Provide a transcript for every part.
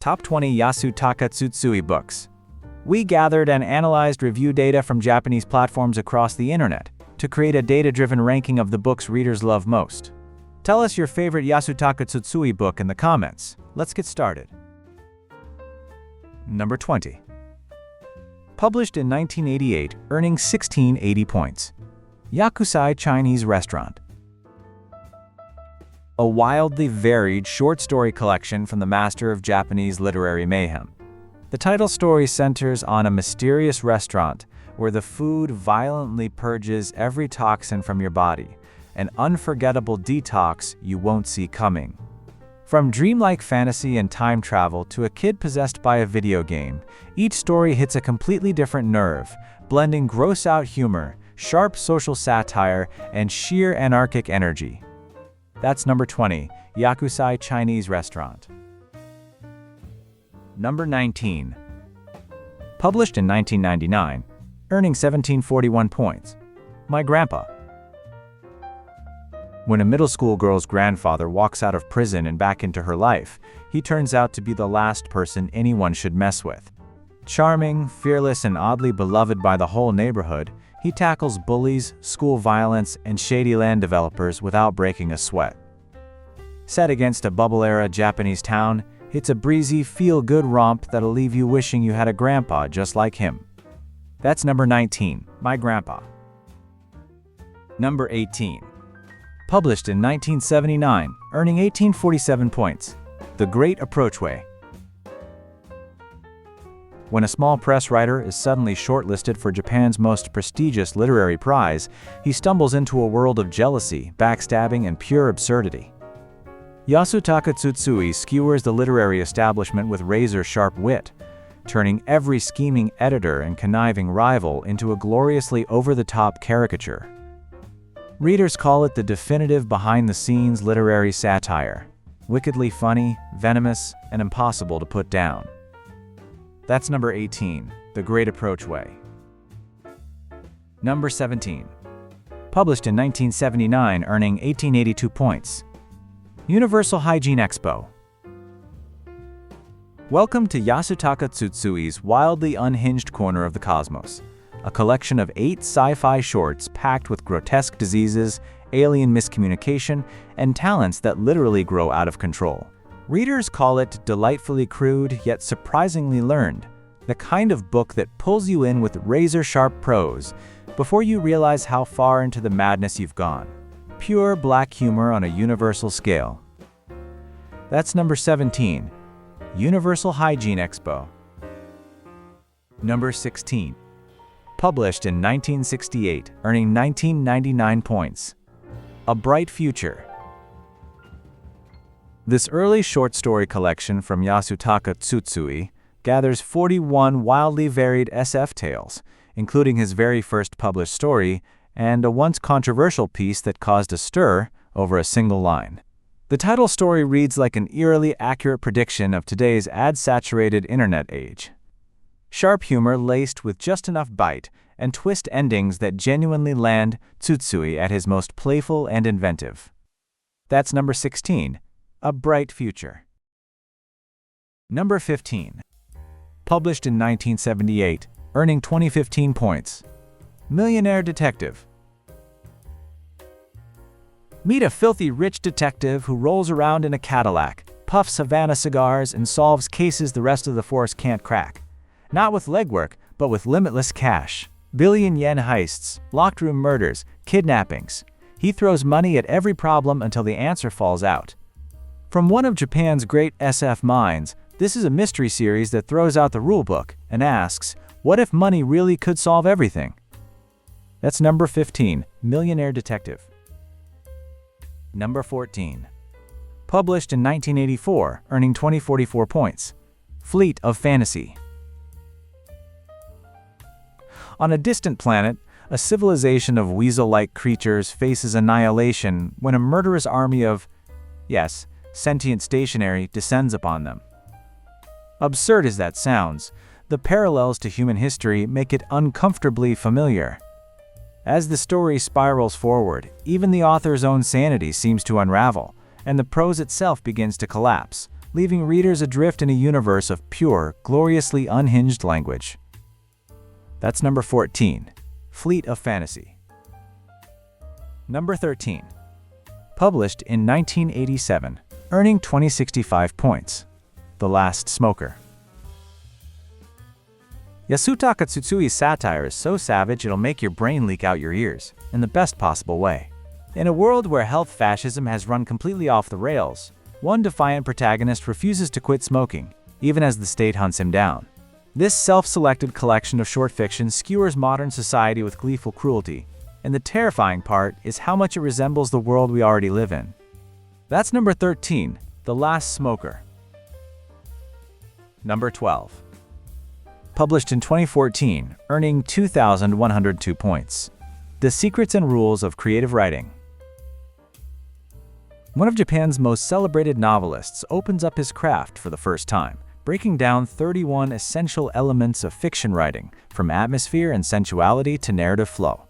Top 20 Yasutaka Tsutsui books. We gathered and analyzed review data from Japanese platforms across the internet to create a data-driven ranking of the books readers love most. Tell us your favorite Yasutaka Tsutsui book in the comments. Let's get started. Number 20. Published in 1988, earning 1680 points. Yakusai Chinese Restaurant. A wildly varied short story collection from the master of Japanese literary mayhem. The title story centers on a mysterious restaurant where the food violently purges every toxin from your body, an unforgettable detox you won't see coming. From dreamlike fantasy and time travel to a kid possessed by a video game, each story hits a completely different nerve, blending gross-out humor, sharp social satire, and sheer anarchic energy. That's number 20, Yakusai Chinese Restaurant. Number 19. Published in 1999, earning 1741 points. My Grandpa. When a middle school girl's grandfather walks out of prison and back into her life, he turns out to be the last person anyone should mess with. Charming, fearless, and oddly beloved by the whole neighborhood, he tackles bullies, school violence, and shady land developers without breaking a sweat. Set against a bubble-era Japanese town, it's a breezy, feel-good romp that'll leave you wishing you had a grandpa just like him. That's number 19, My Grandpa. Number 18. Published in 1979, earning 1847 points. The Great Approachway. When a small press writer is suddenly shortlisted for Japan's most prestigious literary prize, he stumbles into a world of jealousy, backstabbing, and pure absurdity. Yasutaka Tsutsui skewers the literary establishment with razor-sharp wit, turning every scheming editor and conniving rival into a gloriously over-the-top caricature. Readers call it the definitive behind-the-scenes literary satire, wickedly funny, venomous, and impossible to put down. That's number 18, The Great Approachway. Number 17. Published in 1979, earning 1882 points. Universal Hygiene Expo. Welcome to Yasutaka Tsutsui's wildly unhinged corner of the cosmos, a collection of 8 sci-fi shorts packed with grotesque diseases, alien miscommunication, and talents that literally grow out of control. Readers call it delightfully crude yet surprisingly learned, the kind of book that pulls you in with razor-sharp prose before you realize how far into the madness you've gone. Pure black humor on a universal scale. That's number 17, Universal Hygiene Expo. Number 16. Published in 1968, earning 1999 points. A Bright Future. This early short story collection from Yasutaka Tsutsui gathers 41 wildly varied SF tales, including his very first published story and a once controversial piece that caused a stir over a single line. The title story reads like an eerily accurate prediction of today's ad-saturated internet age. Sharp humor laced with just enough bite and twist endings that genuinely land Tsutsui at his most playful and inventive. That's number 16. A Bright Future. Number 15. Published in 1978, earning 2015 points. Millionaire Detective. Meet a filthy rich detective who rolls around in a Cadillac, puffs Havana cigars, and solves cases the rest of the force can't crack. Not with legwork, but with limitless cash. Billion-yen heists, locked room murders, kidnappings. He throws money at every problem until the answer falls out. From one of Japan's great SF minds, this is a mystery series that throws out the rulebook and asks, what if money really could solve everything? That's number 15, Millionaire Detective. Number 14. Published in 1984, earning 2044 points. Fleet of Fantasy. On a distant planet, a civilization of weasel-like creatures faces annihilation when a murderous army of, yes, sentient stationery descends upon them. Absurd as that sounds, the parallels to human history make it uncomfortably familiar. As the story spirals forward, even the author's own sanity seems to unravel, and the prose itself begins to collapse, leaving readers adrift in a universe of pure, gloriously unhinged language. That's number 14. Fleet of Fantasy. Number 13. Published in 1987, earning 2065 points. The Last Smoker. Yasutaka Tsutsui's satire is so savage it'll make your brain leak out your ears, in the best possible way. In a world where health fascism has run completely off the rails, one defiant protagonist refuses to quit smoking, even as the state hunts him down. This self-selected collection of short fiction skewers modern society with gleeful cruelty, and the terrifying part is how much it resembles the world we already live in. That's number 13, The Last Smoker. Number 12. Published in 2014, earning 2,102 points. The Secrets and Rules of Creative Writing. One of Japan's most celebrated novelists opens up his craft for the first time, breaking down 31 essential elements of fiction writing, from atmosphere and sensuality to narrative flow.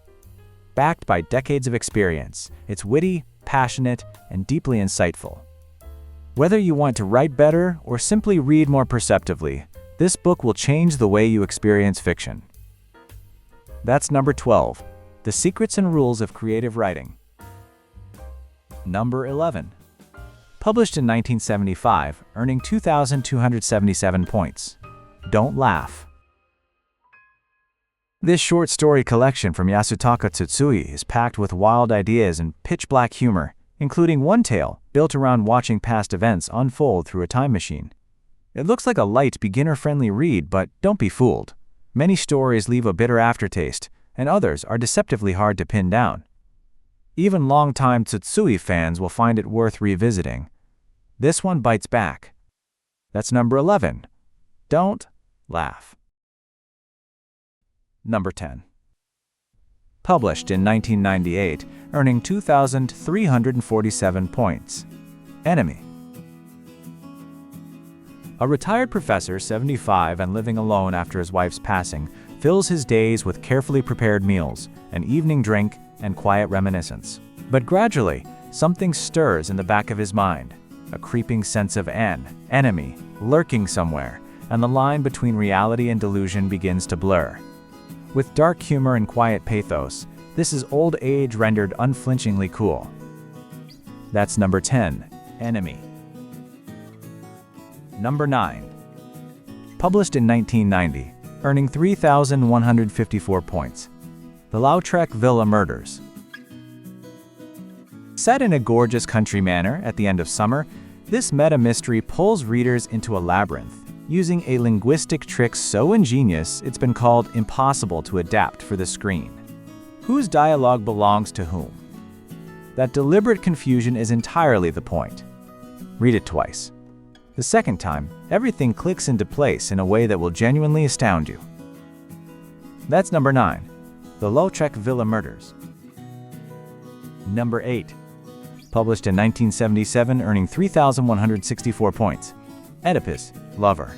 Backed by decades of experience, it's witty, passionate, and deeply insightful. Whether you want to write better or simply read more perceptively, this book will change the way you experience fiction. That's number 12, The Secrets and Rules of Creative Writing. Number 11. Published in 1975, earning 2,277 points. Don't Laugh. This short story collection from Yasutaka Tsutsui is packed with wild ideas and pitch-black humor, including one tale built around watching past events unfold through a time machine. It looks like a light, beginner-friendly read, but don't be fooled. Many stories leave a bitter aftertaste, and others are deceptively hard to pin down. Even longtime Tsutsui fans will find it worth revisiting. This one bites back. That's number 11. Don't Laugh. Number 10. Published in 1998, earning 2,347 points. Enemy. A retired professor, 75 and living alone after his wife's passing, fills his days with carefully prepared meals, an evening drink, and quiet reminiscence. But gradually, something stirs in the back of his mind, a creeping sense of enemy, lurking somewhere, and the line between reality and delusion begins to blur. With dark humor and quiet pathos, this is old age rendered unflinchingly cool. That's number 10, Enemy. Number 9. Published in 1990, earning 3,154 points. The Lautrec Villa Murders. Set in a gorgeous country manor at the end of summer, this meta-mystery pulls readers into a labyrinth, using a linguistic trick so ingenious it's been called impossible to adapt for the screen. Whose dialogue belongs to whom? That deliberate confusion is entirely the point. Read it twice. The second time, everything clicks into place in a way that will genuinely astound you. That's number 9, The Lautrec Villa Murders. Number 8. Published in 1977, earning 3,164 points. Oedipus, Lover.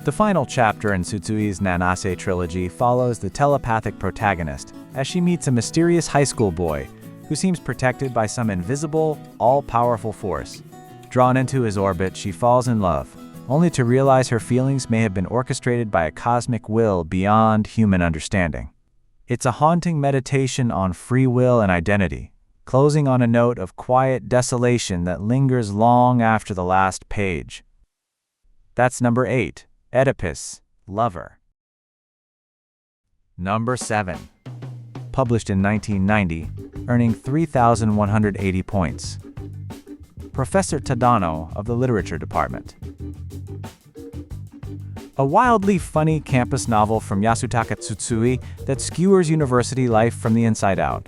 The final chapter in Tsutsui's Nanase trilogy follows the telepathic protagonist as she meets a mysterious high school boy who seems protected by some invisible, all-powerful force. Drawn into his orbit, she falls in love, only to realize her feelings may have been orchestrated by a cosmic will beyond human understanding. It's a haunting meditation on free will and identity, closing on a note of quiet desolation that lingers long after the last page. That's number 8, Oedipus, Lover. Number 7. Published in 1990, earning 3,180 points. Professor Tadano of the Literature Department. A wildly funny campus novel from Yasutaka Tsutsui that skewers university life from the inside out.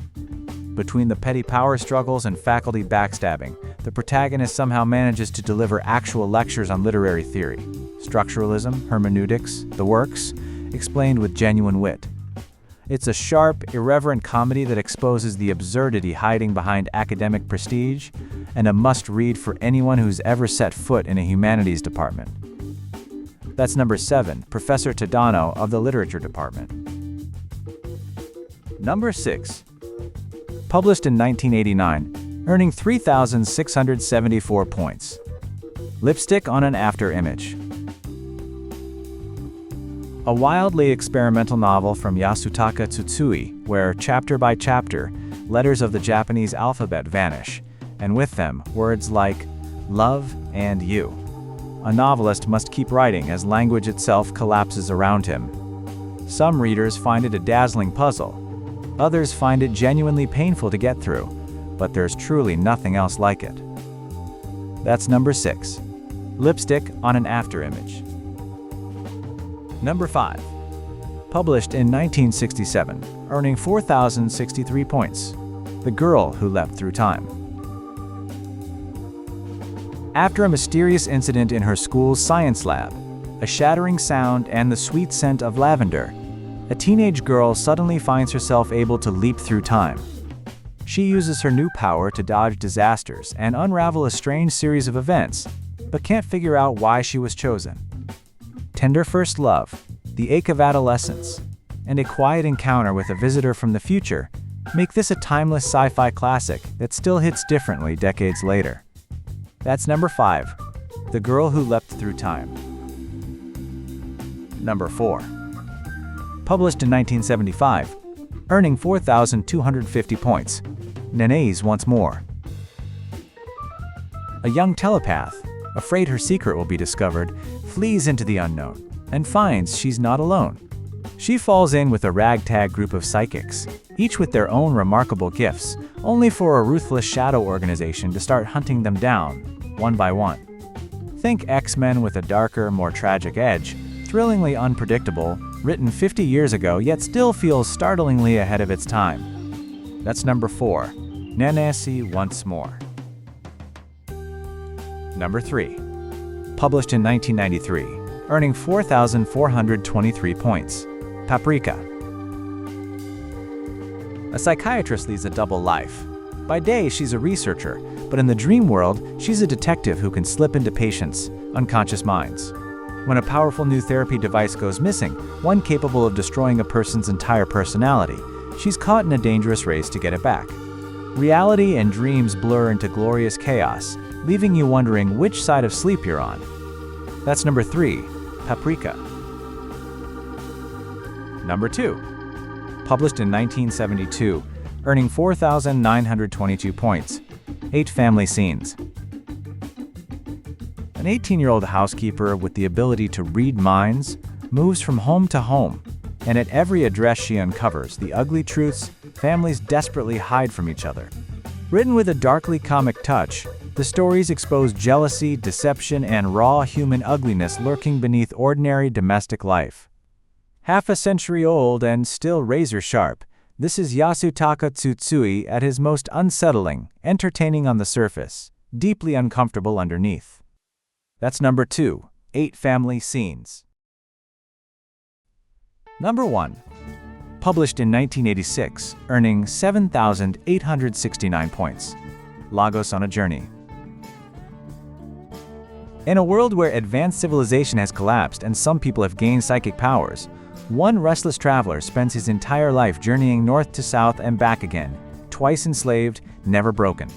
Between the petty power struggles and faculty backstabbing, the protagonist somehow manages to deliver actual lectures on literary theory, structuralism, hermeneutics, the works, explained with genuine wit. It's a sharp, irreverent comedy that exposes the absurdity hiding behind academic prestige, and a must-read for anyone who's ever set foot in a humanities department. That's number 7, Professor Tadano of the Literature Department. Number 6. Published in 1989, earning 3,674 points. Lipstick on an after image. A wildly experimental novel from Yasutaka Tsutsui, where, chapter by chapter, letters of the Japanese alphabet vanish, and with them, words like love and you. A novelist must keep writing as language itself collapses around him. Some readers find it a dazzling puzzle. Others find it genuinely painful to get through, but there's truly nothing else like it. That's number 6. Lipstick on an after image. Number 5. Published in 1967, earning 4,063 points. The Girl Who Leapt Through Time. After a mysterious incident in her school's science lab, a shattering sound and the sweet scent of lavender, a teenage girl suddenly finds herself able to leap through time. She uses her new power to dodge disasters and unravel a strange series of events, but can't figure out why she was chosen. Tender first love, the ache of adolescence, and a quiet encounter with a visitor from the future make this a timeless sci-fi classic that still hits differently decades later. That's number 5, The Girl Who Leapt Through Time. Number 4. Published in 1975, earning 4,250 points, Nene's Once More. A young telepath, afraid her secret will be discovered, flees into the unknown and finds she's not alone. She falls in with a ragtag group of psychics, each with their own remarkable gifts, only for a ruthless shadow organization to start hunting them down, one by one. Think X-Men with a darker, more tragic edge, thrillingly unpredictable, written 50 years ago yet still feels startlingly ahead of its time. That's number 4, Nene's Once More. Number 3. Published in 1993, earning 4,423 points, Paprika. A psychiatrist leads a double life. By day, she's a researcher, but in the dream world, she's a detective who can slip into patients' unconscious minds. When a powerful new therapy device goes missing, one capable of destroying a person's entire personality, she's caught in a dangerous race to get it back. Reality and dreams blur into glorious chaos, leaving you wondering which side of sleep you're on. That's number 3, Paprika. Number 2. Published in 1972, earning 4,922 points, 8 Family Scenes. An 18-year-old housekeeper with the ability to read minds moves from home to home, and at every address she uncovers the ugly truths families desperately hide from each other. Written with a darkly comic touch, the stories expose jealousy, deception, and raw human ugliness lurking beneath ordinary domestic life. Half a century old and still razor-sharp, this is Yasutaka Tsutsui at his most unsettling, entertaining on the surface, deeply uncomfortable underneath. That's number 2, 8 Family Scenes. Number 1. Published in 1986, earning 7,869 points, Lagos on a Journey. In a world where advanced civilization has collapsed and some people have gained psychic powers, one restless traveler spends his entire life journeying north to south and back again, twice enslaved, never broken.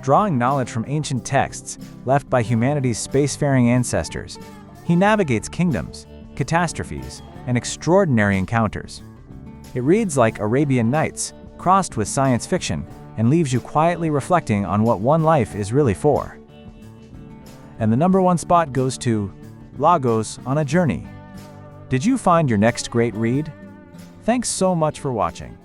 Drawing knowledge from ancient texts left by humanity's spacefaring ancestors, he navigates kingdoms, catastrophes, and extraordinary encounters. It reads like Arabian Nights, crossed with science fiction, and leaves you quietly reflecting on what one life is really for. And the number 1 spot goes to Lagos on a Journey. Did you find your next great read? Thanks so much for watching.